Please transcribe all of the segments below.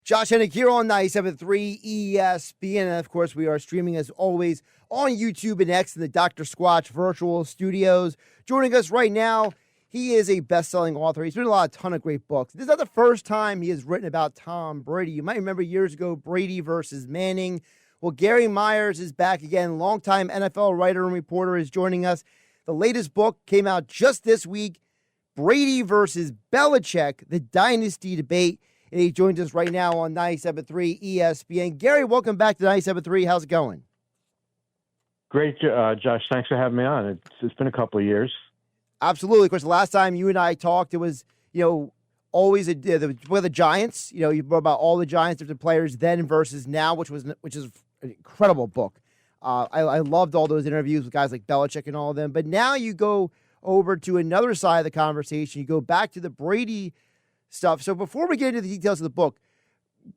Josh Hennig here on 97.3 ESPN. And of course, we are streaming as always on YouTube and X in the Dr. Squatch virtual studios. Joining us right now, he is a best-selling author. He's written a ton of great books. This is not the first time he has written about Tom Brady. You might remember years ago, Brady versus Manning. Well, Gary Myers is back again. Longtime NFL writer and reporter is joining us. The latest book came out just this week, Brady versus Belichick, the Dynasty Debate. And he joins us right now on 97.3 ESPN. Gary, welcome back to 97.3. How's it going? Great, Josh. Thanks for having me on. It's been a couple of years. Absolutely. Of course, the last time you and I talked, it was, always the Giants. You wrote about all the Giants, different players then versus now, which is an incredible book. I loved all those interviews with guys like Belichick and all of them. But now you go over to another side of the conversation. You go back to the Brady stuff. So before we get into the details of the book,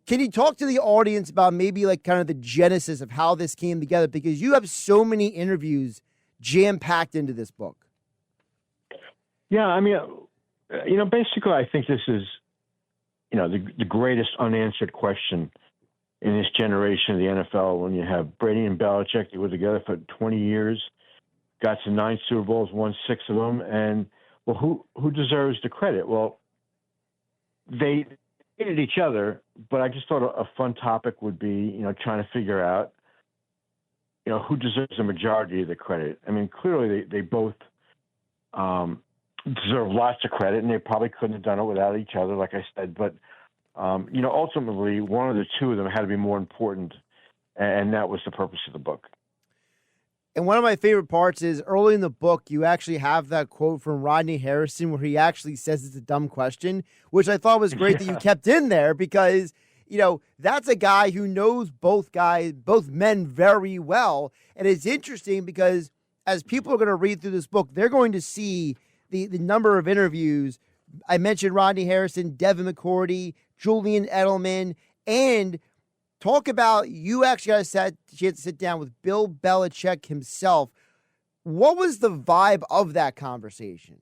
can you talk to the audience about maybe like kind of the genesis of how this came together? Because you have so many interviews jam-packed into this book. Yeah, I mean, basically I think this is, the greatest unanswered question in this generation of the NFL. When you have Brady and Belichick, they were together for 20 years, got to 9 Super Bowls, won 6 of them, and, well, who deserves the credit? Well, they hated each other, but I just thought a fun topic would be, trying to figure out, who deserves the majority of the credit. I mean, clearly they both deserve lots of credit, and they probably couldn't have done it without each other, like I said. But, ultimately, one of the two of them had to be more important, and that was the purpose of the book. And one of my favorite parts is early in the book, you actually have that quote from Rodney Harrison where he actually says it's a dumb question, which I thought was great that you kept in there because, that's a guy who knows both men very well. And it's interesting because as people are going to read through this book, they're going to see the number of interviews. I mentioned Rodney Harrison, Devin McCourty, Julian Edelman, and talk about you actually got a chance to sit down with Bill Belichick himself. What was the vibe of that conversation?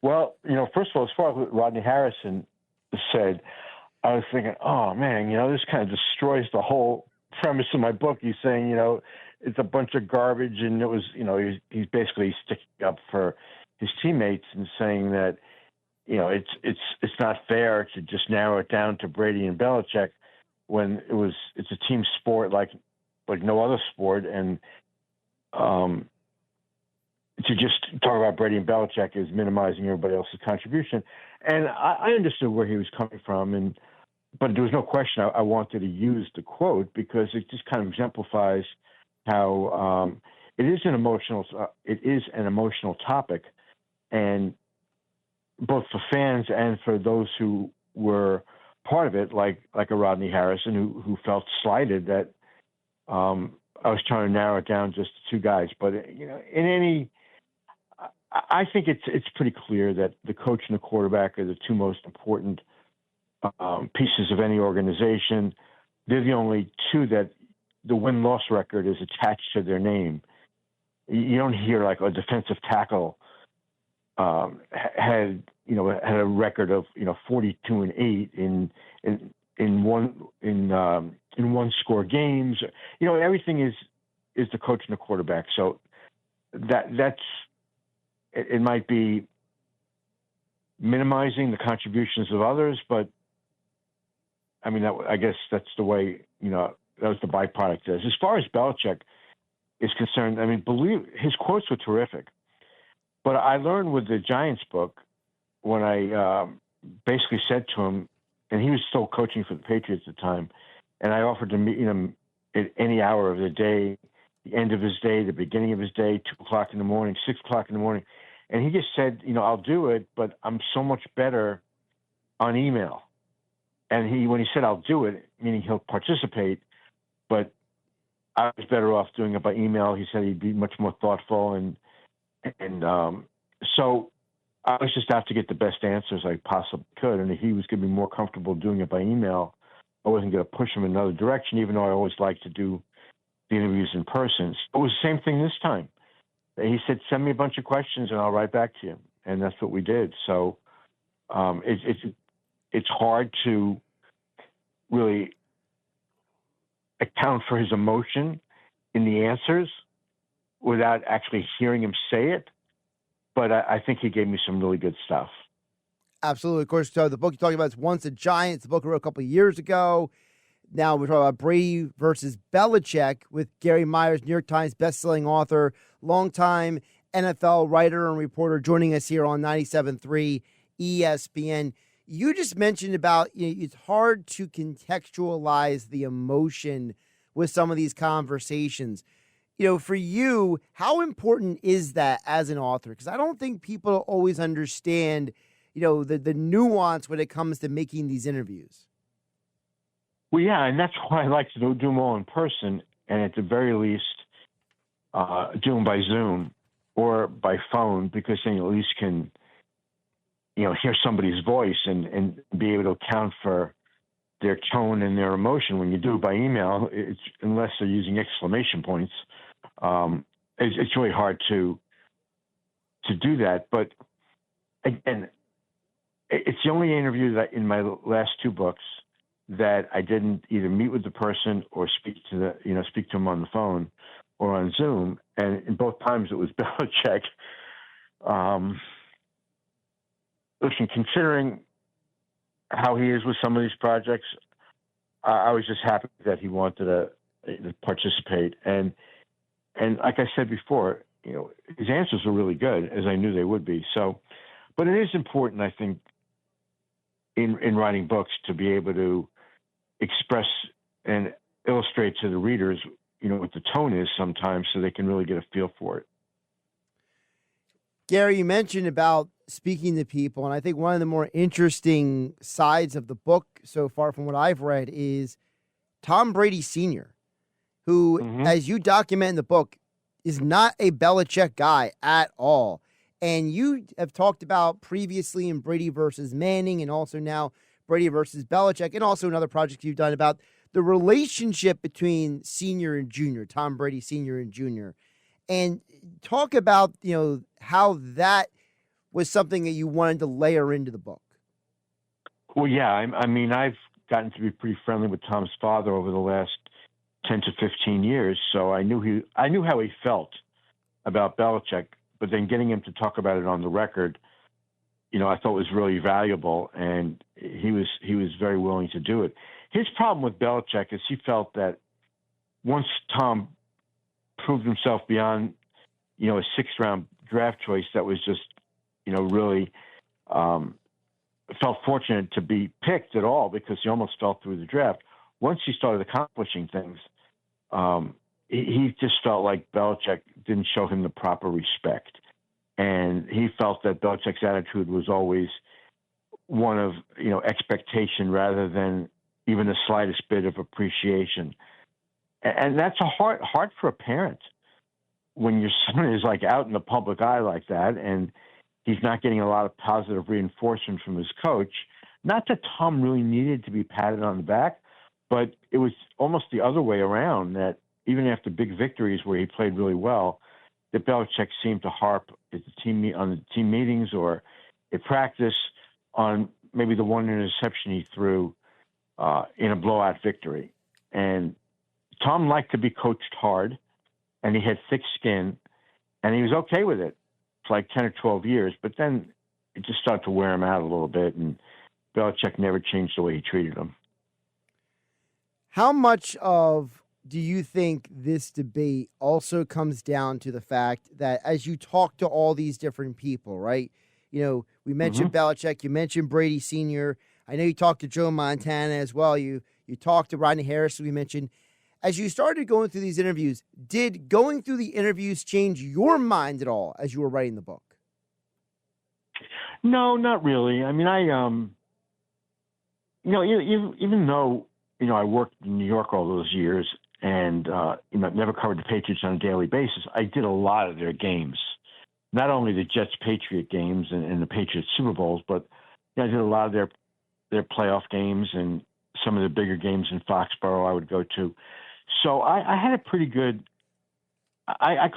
Well, first of all, as far as what Rodney Harrison said, I was thinking, oh, man, this kind of destroys the whole premise of my book. He's saying, it's a bunch of garbage, and it was, he's basically sticking up for his teammates and saying that, it's not fair to just narrow it down to Brady and Belichick when it's a team sport like no other sport, and to just talk about Brady and Belichick is minimizing everybody else's contribution. And I understood where he was coming from, but there was no question I wanted to use the quote because it just kind of exemplifies how it is an emotional topic, and both for fans and for those who were part of it, like a Rodney Harrison who felt slighted that I was trying to narrow it down just to 2 guys. But I think it's pretty clear that the coach and the quarterback are the 2 most important pieces of any organization. They're the only 2 that the win-loss record is attached to their name. You don't hear like a defensive tackle had a record of 42-8 in one score games. Everything is the coach and the quarterback. So that's it might be minimizing the contributions of others, but I mean I guess that's the way that was the byproduct. As far as Belichick is concerned, I mean, his quotes were terrific. But I learned with the Giants book when I basically said to him, and he was still coaching for the Patriots at the time, and I offered to meet him at any hour of the day, the end of his day, the beginning of his day, 2:00 in the morning, 6:00 in the morning. And he just said, I'll do it, but I'm so much better on email. And when he said, I'll do it, meaning he'll participate, but I was better off doing it by email. He said he'd be much more thoughtful. And so I was just out to get the best answers I possibly could. And if he was going to be more comfortable doing it by email, I wasn't going to push him in another direction, even though I always like to do the interviews in person. So it was the same thing this time. He said, send me a bunch of questions and I'll write back to you. And that's what we did. So it's hard to really account for his emotion in the answers without actually hearing him say it. But I think he gave me some really good stuff. Absolutely. Of course, so the book you're talking about is Once a Giant. It's a book I wrote a couple of years ago. Now we're talking about Brady versus Belichick with Gary Myers, New York Times bestselling author, longtime NFL writer and reporter, joining us here on 97.3 ESPN. You just mentioned about it's hard to contextualize the emotion with some of these conversations. For you, how important is that as an author? Because I don't think people always understand, the nuance when it comes to making these interviews. Well, yeah, and that's why I like to do them all in person, and at the very least, do them by Zoom or by phone, because then you at least can, hear somebody's voice and be able to account for their tone and their emotion. When you do it by email, it's unless they're using exclamation points, it's really hard to do that. But again, it's the only interview that in my last two books that I didn't either meet with the person or speak to them on the phone or on Zoom. And in both times it was Belichick. Listen, considering how he is with some of these projects, I was just happy that he wanted to participate. And like I said before, his answers were really good, as I knew they would be. So, but it is important, I think, in writing books to be able to express and illustrate to the readers, what the tone is sometimes, so they can really get a feel for it. Gary, you mentioned about speaking to people, and I think one of the more interesting sides of the book so far from what I've read is Tom Brady Sr., who, as you document in the book, is not a Belichick guy at all. And you have talked about previously in Brady versus Manning, and also now Brady versus Belichick, and also in other projects you've done about the relationship between Senior and Junior, Tom Brady Sr. and Junior. And talk about, how that was something that you wanted to layer into the book. Well, yeah, I mean, I've gotten to be pretty friendly with Tom's father over the last 10 to 15 years, so I knew how he felt about Belichick. But then getting him to talk about it on the record, I thought was really valuable, and he was very willing to do it. His problem with Belichick is he felt that once Tom proved himself beyond, a sixth-round draft choice that was just, really felt fortunate to be picked at all, because he almost fell through the draft. Once he started accomplishing things, he just felt like Belichick didn't show him the proper respect. And he felt that Belichick's attitude was always one of, expectation rather than even the slightest bit of appreciation. And that's hard for a parent when your son is like out in the public eye like that, and he's not getting a lot of positive reinforcement from his coach. Not that Tom really needed to be patted on the back, but it was almost the other way around, that even after big victories where he played really well, that Belichick seemed to harp at on the team meetings or at practice on maybe the one interception he threw in a blowout victory. And Tom liked to be coached hard, and he had thick skin, and he was okay with it for like 10 or 12 years. But then it just started to wear him out a little bit, and Belichick never changed the way he treated him. How much do you think this debate also comes down to the fact that as you talk to all these different people, right? We mentioned Belichick, you mentioned Brady Sr. I know you talked to Joe Montana as well. You talked to Rodney Harris, we mentioned. As you started going through these interviews, did going through the interviews change your mind at all as you were writing the book? No, not really. I mean, even though, I worked in New York all those years, and, never covered the Patriots on a daily basis, I did a lot of their games. Not only the Jets-Patriot games and the Patriots Super Bowls, but I did a lot of their playoff games and some of the bigger games in Foxborough I would go to. So I had a pretty good, I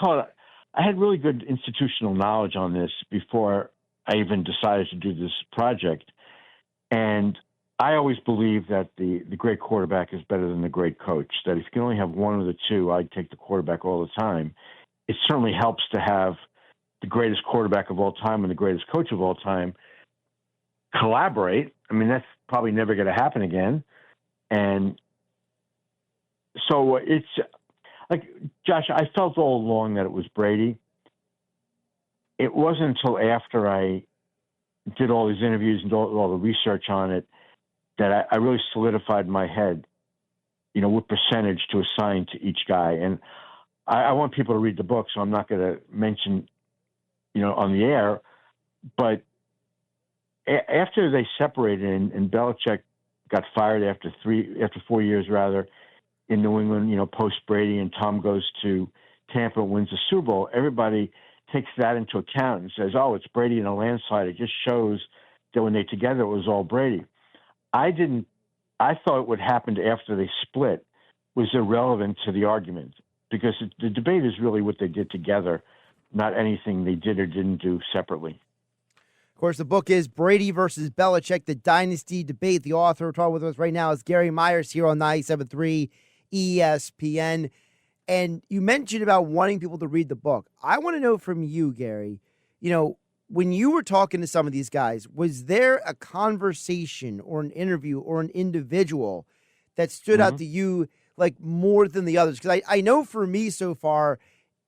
had really good institutional knowledge on this before I even decided to do this project. And I always believe that the great quarterback is better than the great coach, that if you can only have one of the two, I'd take the quarterback all the time. It certainly helps to have the greatest quarterback of all time and the greatest coach of all time collaborate. I mean, that's probably never going to happen again. And so it's like, Josh, I felt all along that it was Brady. It wasn't until after I did all these interviews and all the research on it that I really solidified in my head, what percentage to assign to each guy. And I want people to read the book, so I'm not going to mention, on the air. But after they separated and Belichick got fired after 4 years rather in New England, post Brady, and Tom goes to Tampa and wins the Super Bowl, everybody takes that into account and says, oh, it's Brady in a landslide. It just shows that when they together, it was all Brady. I thought what happened after they split was irrelevant to the argument, because the debate is really what they did together, not anything they did or didn't do separately. Of course, the book is Brady versus Belichick, the Dynasty Debate. The author talking with us right now is Gary Myers here on 97.3 ESPN. And you mentioned about wanting people to read the book. I want to know from you, Gary, when you were talking to some of these guys, was there a conversation or an interview or an individual that stood out to you like more than the others? Because I know for me so far,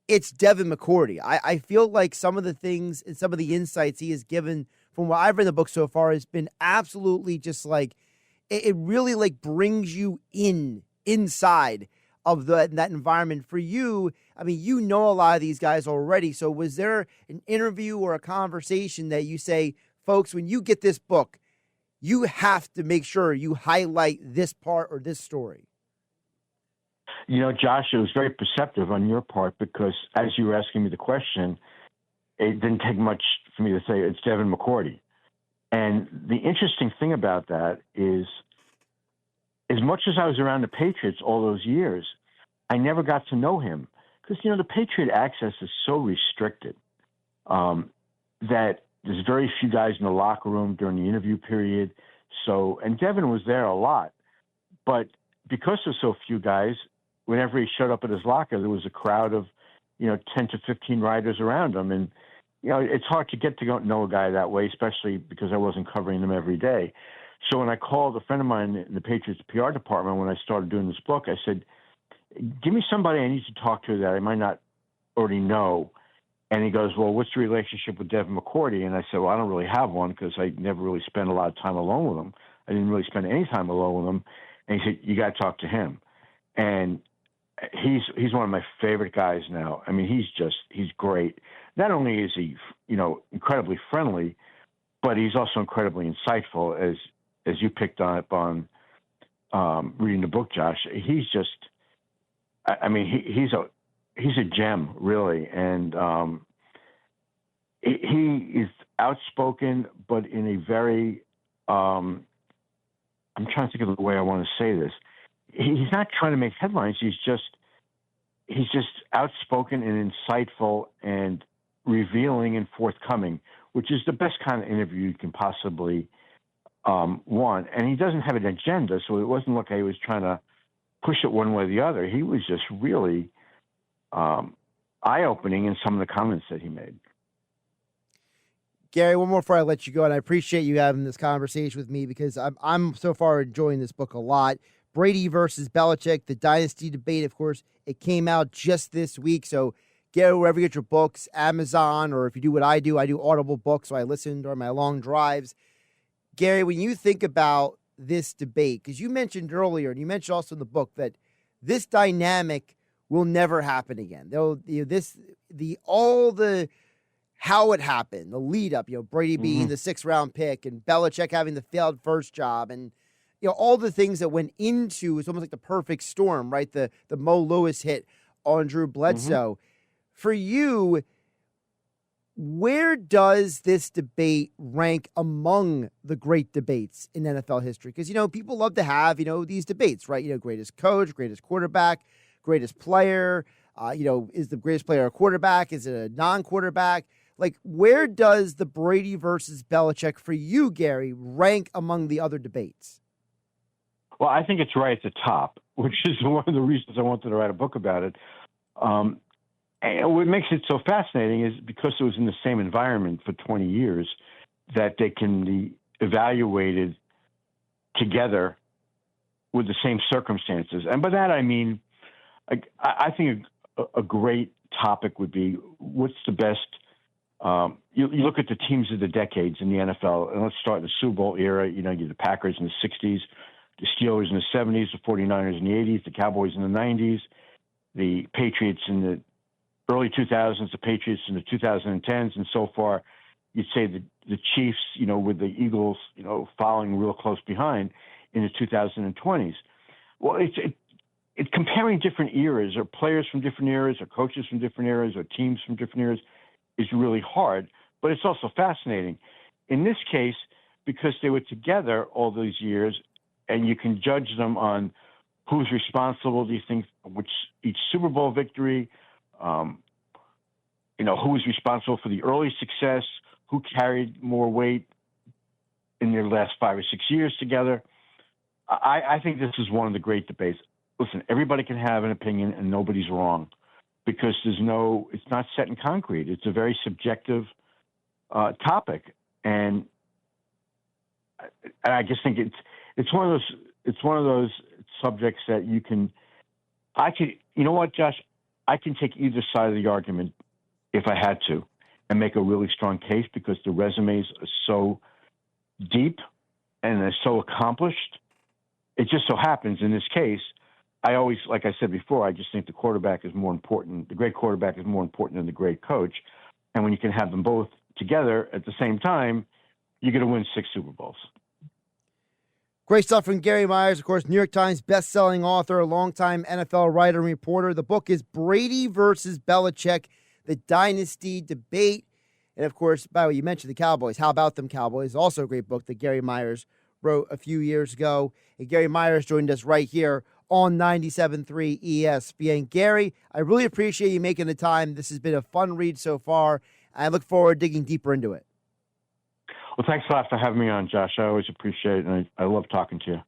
it's Devin McCourty. I feel like some of the things and some of the insights he has given from what I've read in the book so far has been absolutely just like, it really like brings you inside of that environment. For you, I mean, a lot of these guys already. So was there an interview or a conversation that you say, folks, when you get this book, you have to make sure you highlight this part or this story? Josh, it was very perceptive on your part, because as you were asking me the question, it didn't take much for me to say it's Devin McCourty. And the interesting thing about that is, as much as I was around the Patriots all those years, I never got to know him, because, the Patriot access is so restricted that there's very few guys in the locker room during the interview period. So, and Devin was there a lot, but because there's so few guys, whenever he showed up at his locker, there was a crowd of, 10 to 15 writers around him. And, it's hard to get to know a guy that way, especially because I wasn't covering them every day. So when I called a friend of mine in the Patriots PR department, when I started doing this book, I said, give me somebody I need to talk to that I might not already know. And he goes, well, what's the relationship with Devin McCourty? And I said, well, I don't really have one, because I never really spent a lot of time alone with him. I didn't really spend any time alone with him. And he said, you got to talk to him. And he's one of my favorite guys now. I mean, he's great. Not only is he, incredibly friendly, but he's also incredibly insightful, as you picked up on reading the book, Josh. He's just, he's a gem, really. And he is outspoken, but in a very, I'm trying to think of the way I want to say this. He's not trying to make headlines. He's just outspoken and insightful and revealing and forthcoming, which is the best kind of interview you can possibly want. And he doesn't have an agenda, so it wasn't like he was trying to push it one way or the other. He was just really eye-opening in some of the comments that he made. Gary, one more before I let you go, and I appreciate you having this conversation with me, because I'm so far enjoying this book a lot. Brady versus Belichick, the Dynasty Debate. Of course, it came out just this week. So, Gary, wherever you get your books, Amazon, or if you do what I do Audible books, so I listen during my long drives. Gary, when you think about this debate, because you mentioned earlier, and you mentioned also in the book, that this dynamic will never happen again. How it happened, the lead up, Brady being the 6th round pick and Belichick having the failed first job, and all the things that went into, it's almost like the perfect storm, right? The Mo Lewis hit on Drew Bledsoe. For you, where does this debate rank among the great debates in NFL history? Because, people love to have, these debates, right? Greatest coach, greatest quarterback, greatest player, is the greatest player a quarterback? Is it a non-quarterback? Like, where does the Brady versus Belichick for you, Gary, rank among the other debates? Well, I think it's right at the top, which is one of the reasons I wanted to write a book about it. And what makes it so fascinating is because it was in the same environment for 20 years that they can be evaluated together with the same circumstances. And by that, I mean, I think a great topic would be what's the best. You look at the teams of the decades in the NFL, and let's start in the Super Bowl era. You know, you have the Packers in the 60s, the Steelers in the 70s, the 49ers in the 80s, the Cowboys in the 90s, the Patriots in the early 2000s, the Patriots in the 2010s, and so far, you'd say the Chiefs, you know, with the Eagles, you know, following real close behind in the 2020s. Well, it's comparing different eras, or players from different eras, or coaches from different eras, or teams from different eras is really hard, but it's also fascinating. In this case, because they were together all those years, and you can judge them on who's responsible, do you think, which each Super Bowl victory, you know, who was responsible for the early success, who carried more weight in their last 5 or 6 years together. I think this is one of the great debates. Listen, everybody can have an opinion and nobody's wrong because it's not set in concrete. It's a very subjective topic. And I just think it's one of those subjects that you know what, Josh, I can take either side of the argument if I had to and make a really strong case because the resumes are so deep and they're so accomplished. It just so happens in this case, I always, like I said before, I just think the quarterback is more important. The great quarterback is more important than the great coach. And when you can have them both together at the same time, you're going to win 6 Super Bowls. Great stuff from Gary Myers, of course, New York Times best-selling author, longtime NFL writer and reporter. The book is Brady versus Belichick, the Dynasty Debate. And, of course, by the way, you mentioned the Cowboys. How About Them Cowboys? Also a great book that Gary Myers wrote a few years ago. And Gary Myers joined us right here on 97.3 ESPN. Gary, I really appreciate you making the time. This has been a fun read so far. I look forward to digging deeper into it. Well, thanks a lot for having me on, Josh. I always appreciate it, and I love talking to you.